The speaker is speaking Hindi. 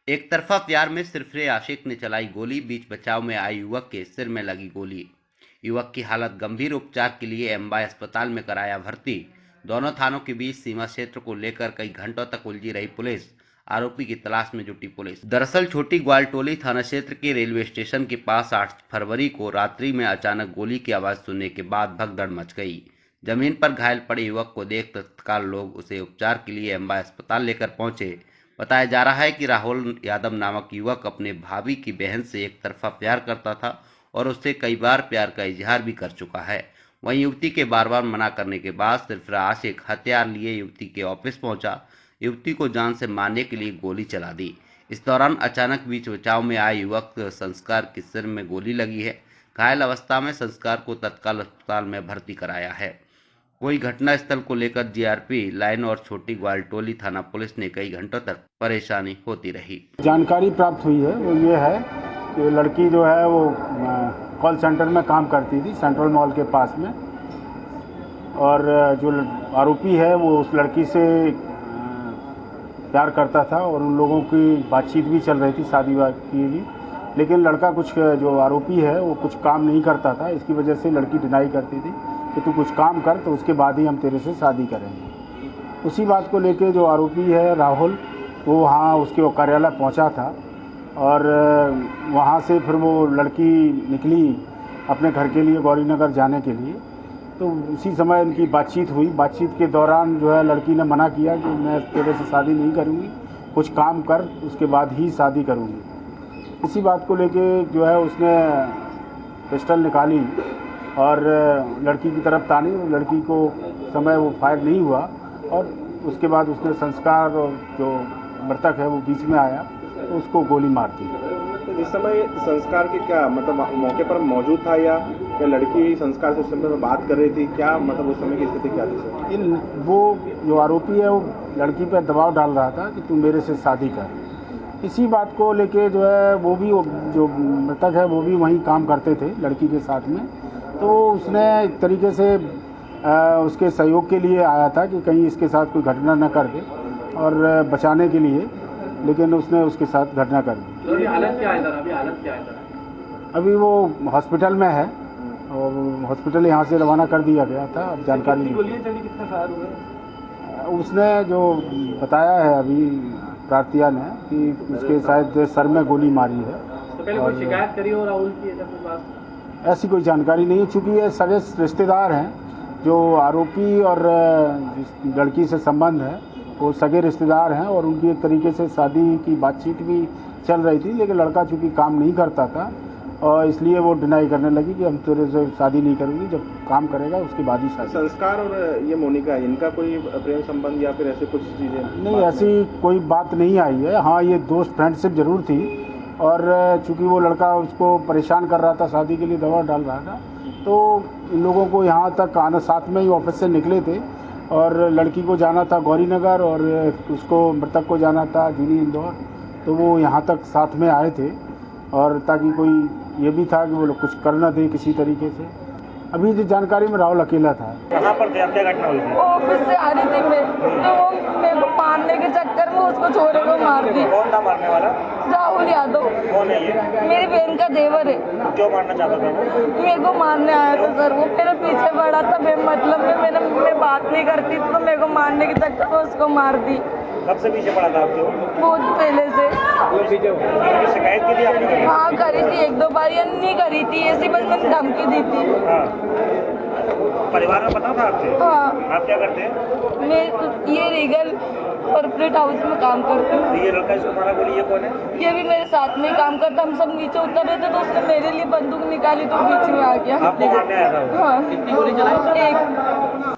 एक तरफा प्यार में सिरफिरे आशिक ने चलाई गोली, बीच बचाव में आए युवक के सिर में लगी गोली। युवक की हालत गंभीर, उपचार के लिए एमवाय अस्पताल में कराया भर्ती। दोनों थानों के बीच सीमा क्षेत्र को लेकर कई घंटों तक उलझी रही पुलिस। आरोपी की तलाश में जुटी पुलिस। दरअसल छोटी ग्वालटोली थाना क्षेत्र के रेलवे स्टेशन के पास 8 फरवरी को रात्रि में अचानक गोली की आवाज सुनने के बाद भगदड़ मच गई। जमीन पर घायल पड़े युवक को देख तत्काल लोग उसे उपचार के लिए एमवाय अस्पताल लेकर पहुंचे। बताया जा रहा है कि राहुल यादव नामक युवक अपने भाभी की बहन से एक तरफा प्यार करता था और उससे कई बार प्यार का इजहार भी कर चुका है। वहीं युवती के बार बार मना करने के बाद सिरफिरा आशिक हथियार लिए युवती के ऑफिस पहुंचा। युवती को जान से मारने के लिए गोली चला दी। इस दौरान अचानक बीच बचाव में आए युवक संस्कार के सिर में गोली लगी है। घायल अवस्था में संस्कार को तत्काल अस्पताल में भर्ती कराया है। वही घटनास्थल को लेकर जीआरपी लाइन और छोटी ग्वालटोली थाना पुलिस ने कई घंटों तक परेशानी होती रही। जानकारी प्राप्त हुई है वो ये है कि लड़की जो है वो कॉल सेंटर में काम करती थी सेंट्रल मॉल के पास में, और जो आरोपी है वो उस लड़की से प्यार करता था और उन लोगों की बातचीत भी चल रही थी शादी की भी। लेकिन लड़का कुछ जो आरोपी है वो कुछ काम नहीं करता था, इसकी वजह से लड़की डिनाई करती थी कि तू कुछ काम कर तो उसके बाद ही हम तेरे से शादी करेंगे। उसी बात को लेके जो आरोपी है राहुल, वो वहाँ उसके कार्यालय पहुँचा था और वहाँ से फिर वो लड़की निकली अपने घर के लिए गौरीनगर जाने के लिए। तो उसी समय इनकी बातचीत हुई। बातचीत के दौरान जो है लड़की ने मना किया कि मैं तेरे से शादी नहीं करूँगी, कुछ काम कर उसके बाद ही शादी करूँगी। इसी बात को लेके जो है उसने पिस्टल निकाली और लड़की की तरफ तानी। लड़की को समय वो फायर नहीं हुआ और उसके बाद उसने संस्कार और जो मृतक है वो बीच में आया तो उसको गोली मार दी। तो जिस समय संस्कार के क्या मतलब मौके पर मौजूद था या लड़की संस्कार से उस समय में बात कर रही थी, क्या मतलब उस समय की स्थिति क्या थी सर? वो जो आरोपी है वो लड़की पर दबाव डाल रहा था कि तू मेरे से शादी कर। इसी बात को लेके जो है वो भी जो मृतक है वो भी वहीं काम करते थे लड़की के साथ में। तो उसने एक तरीके से उसके सहयोग के लिए आया था कि कहीं इसके साथ कोई घटना न कर दे और बचाने के लिए, लेकिन उसने उसके साथ घटना कर दी। अभी हालत क्या है? अभी वो हॉस्पिटल में है और हॉस्पिटल यहाँ से रवाना कर दिया गया था। अब जानकारी कितना फायर हुआ? उसने जो बताया है अभी प्रार्थिया ने कि उसके शायद सर में गोली मारी है। तो पहले कोई शिकायत करी हो राहुल की? ऐसा कोई बात ऐसी कोई जानकारी नहीं है, चूँकि ये सगे रिश्तेदार हैं। जो आरोपी और जिस लड़की से संबंध है वो सगे रिश्तेदार हैं और उनकी एक तरीके से शादी की बातचीत भी चल रही थी, लेकिन लड़का चूँकि काम नहीं करता था और इसलिए वो डिनाई करने लगी कि हम तेरे से शादी नहीं करूँगी, जब काम करेगा उसके बाद ही शादी। संस्कार और ये मोनिका, इनका कोई प्रेम संबंध या फिर ऐसे कुछ चीज़ें? नहीं, ऐसी कोई बात नहीं आई है। हाँ, ये दोस्त फ्रेंडशिप जरूर थी और चूँकि वो लड़का उसको परेशान कर रहा था, शादी के लिए दबाव डाल रहा था, तो इन लोगों को यहाँ तक आना, साथ में ही ऑफिस से निकले थे और लड़की को जाना था गौरीनगर और उसको मृतक को जाना था जूनी इंदौर। तो वो यहाँ तक साथ में आए थे और ताकि कोई ये भी था कि वो लोग कुछ कर न दे किसी तरीके से। अभी जो जानकारी में राहुल अकेला था। कहाँ पर थे? क्या घटना हुई थी? ऑफिस से आ रही थी मैं, तो वो मेरे को मारने के चक्कर में उसको छोरे को मार दी। कौन था मारने वाला? राहुल यादव। कौन है ये? मेरी बहन का देवर है। क्यों मारना चाहता था वो? मेरे को मारने आया था सर, वो मेरे पीछे पड़ा था। मतलब मैं बात नहीं करती तो मेरे को मारने के चक्कर में उसको मार दी। कब से पीछे पड़ा था आपको? बहुत पहले से। शिकायत की थी आपने? हाँ करी थी, 1-2 बार या नहीं करी थी, ऐसी बस मैंने धमकी दी थी। हाँ। परिवार में पता था आपके? हाँ। आप क्या करते हैं? मैं ये रीगल कॉर्पोरेट हाउस में काम करती हूँ। ये लड़का इसको मारा, बोली ये कौन है? ये भी मेरे साथ में ही काम करता। हम सब नीचे उतर रहे थे तो उसने मेरे लिए बंदूक निकाली तो बीच में आ गया। आपको मारने आया था वो? हाँ। कितनी गोली चलाई? 1।